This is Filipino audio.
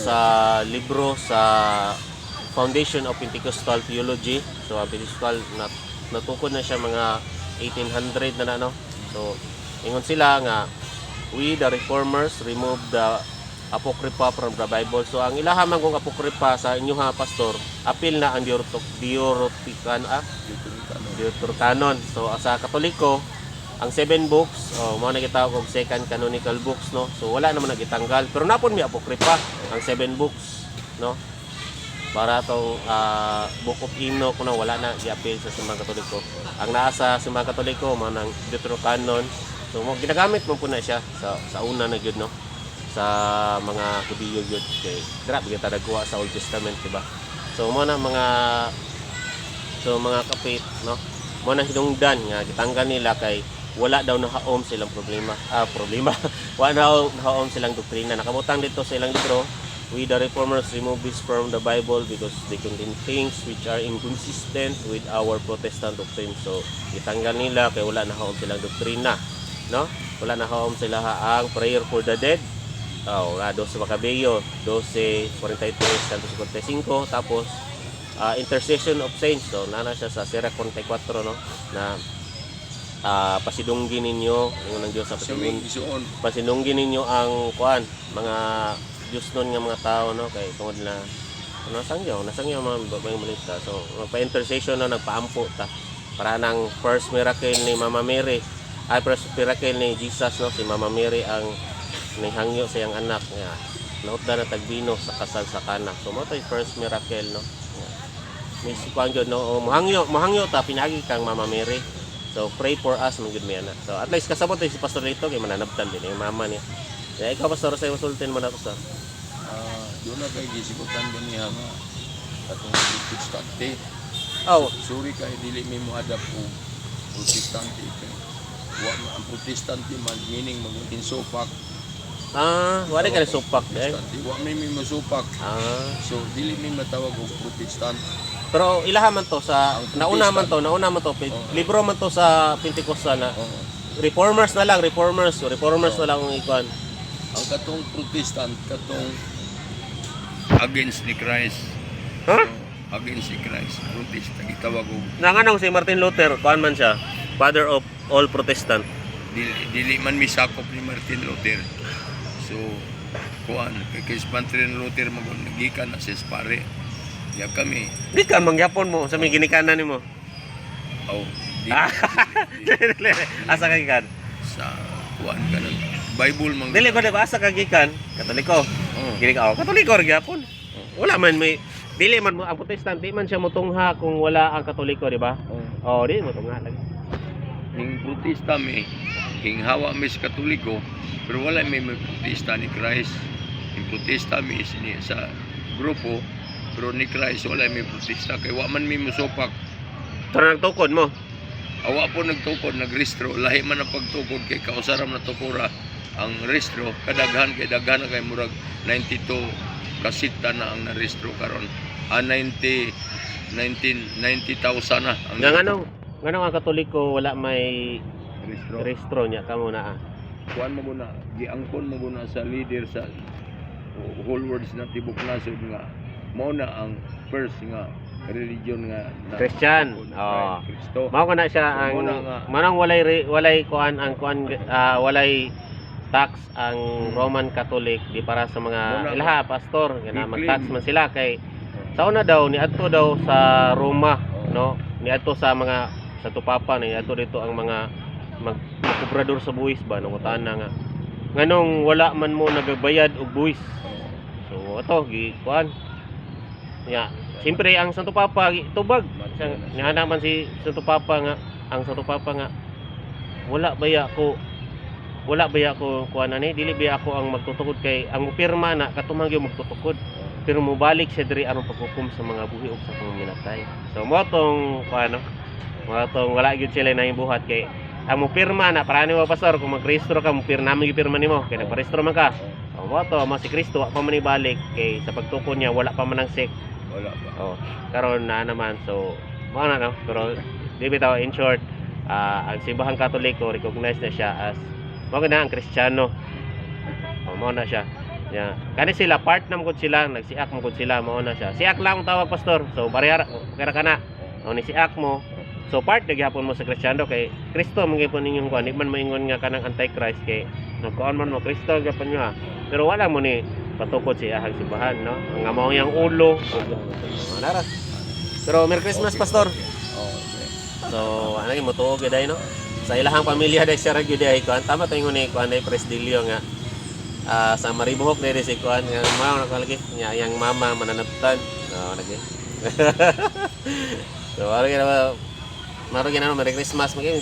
sa libro sa Foundation of Pentecostal Theology. So ang Pentecostal natukod na siya mga 1800 na no. So ingon sila nga we the reformers remove the apocrypha from the Bible. So ang ilahamang kong apocrypha sa inyo ha pastor, apil na ang Deuterocanon. So sa Katoliko ang 7 books, mao na gitawag og second canonical books no. So wala naman nagitanggal, pero napon mi apocrypha ang 7 books no. Para tong Book of Enoch kuno wala na giapil sa mga Katoliko. Ang naa sa mga Katoliko mao nang Deuterocanon. So mo ginagamit mo po na siya sa una na gyud no. Sa mga Hudiyo gyud kay grabe kita nagkuha sa Old Testament diba. So mo na mga kapit no. Mo na hinungdan nga gitanggal nila kay wala daw nahaom silang problema. Wala daw nahaom silang doktrina. Nakabutang dito sa ilang libro. We the reformers remove this from the Bible because they contain things which are inconsistent with our Protestant doctrine. So gitanggal nila kay wala nahaom silang doktrina, no? Wala nahaom sila ang prayer for the dead. Dos sa Macabeo 12:43 hanggang 55, tapos intercession of saints. So nana siya sa Sira 44 no na pasidunggi ninyo ng Dios sa pasidunggi ninyo ang kuan mga Diyos nun nga mga tao no kay tungod na nasangyaw mga malita. So magpa-intercession na nagpaampo ta para nang first miracle ni Mama Mary first miracle ni Jesus no, si Mama Mary ang nihangyo sa iyang anak nga nautda na tagbino sa kasal sa Kana. So mo tay first miracle no. May kuan gyud no mohangyo ta pinagi kang Mama Mary. So pray for us man gyud mi ana. So at least kasabot si pastor dito kay mananabtan din yung mama niya. Ya ikaw pastor sa consultant mo na pastor. Doon na kay gisibutan ganiha nga atong Protestante. Sorry kay dili mi mo adapt og Protestante kay wa ang Protestante man meaning mag-insupak. Wala ka na supak eh. Wa mi masupak. So dili mi matawag og Protestant. Pero ilaha man to sa nauna man to libro man to sa Pentecostal na reformers na lang na lang ang ikuan. Ang katong Protestant katong against ni Christ. Against ni Christ. Protestant gitawag og Nanganong si Martin Luther kuan man siya, father of all Protestant. Dili man misakop ni Martin Luther. So kuan kay Martin Luther nagikan na sa Spare. Ya kami. Di ka mangyapon mo sa may ginikanan nimo. Asa ka gikan? Sa kuan kanang Bible man. Dili ko asa ka gikan? Katoliko. Gini ka Katoliko ra gyapon. Wala man may dili man ang Protestant di man siya motungha kung wala ang Katoliko, di ba? Di motungha lagi. Ning Protesta mi king hawa mi sa Katoliko pero wala may Protesta ni Christ. Ning Protesta mi sa grupo pero ni Christ wala may Protesta kay wa man mi musupak. Tara nagtukod mo. Awa po nagtukod nagrestro lahi man ang pagtukod kay kausaram na tukura ang restro kadaghan kay daghan kay murag 92 kasita na ang narestro karon 90,000 na ang Nganong ang Katoliko wala may restro niya kamo na kuan mo muna giangkon mo muna sa leader sa whole world na tibok nasod nga mao na ang first nga religion nga Christian. Kristo. Mao na siya ang manang walay kuan ang kuan walay tax ang Roman Catholic di para sa mga ilaha pastor nga mag-tax man sila kay sa una daw niadto daw sa Roma no niadto sa mga sa tupapa niadto dito ang mga magkubrador sa buwis ba nang utana nga nganong wala man mo nagabayad og buwis. So ato gi kuan ya siyempre ang Santo Papa tubag nga naman si Santo Papa nga ang Santo Papa nga wala baya ko kuan ani dili baya ako ang magtutukod kay ang pirma na katumangyo magtutukod pero mobalik siya diri aron paghukom sa mga buhi ug sa pangminatay. So mo tong kuan wala gyud sila na buhat kay ang mo pirma na para ni mo pastor kung magrehistro ka mo pirma mi pirma nimo kay nagparehistro man ka. So mo to si Kristo wa pa man ibalik kay sa pagtukod niya wala pa man ang sek. Wala pa. Karon na naman so mo na no pero di bitaw in short ang simbahang Katoliko recognize na siya as mao na ang Kristiyano. Mao na siya. Ya, kani sila part nam gud sila, nagsiak mo gud sila mao na siya. Siak lang ang tawag pastor. So parehara kaya kana. O ni siak mo. So part gyapon mo sa Kristiyano kay Kristo man gyapon ninyong kuan, di man maingon nga kanang antichrist kay nagkuan man mo Kristo gyapon niya. Pero wala mo ni patukod si ahang simbahan, no? Ang mao yang ulo. Nara. Pero Merry Christmas pastor. Okay. So ano yung mutuog gyud ay no? Sa ilahang pamilya dai siya ra gyud ay kuan. Tama tayo ni kuan ay Presdilio nga sa Maribohok diri si kuan nga mao nakalagi nya yang mama mananabtan. No, lagi. So, maro gina Merry Christmas maging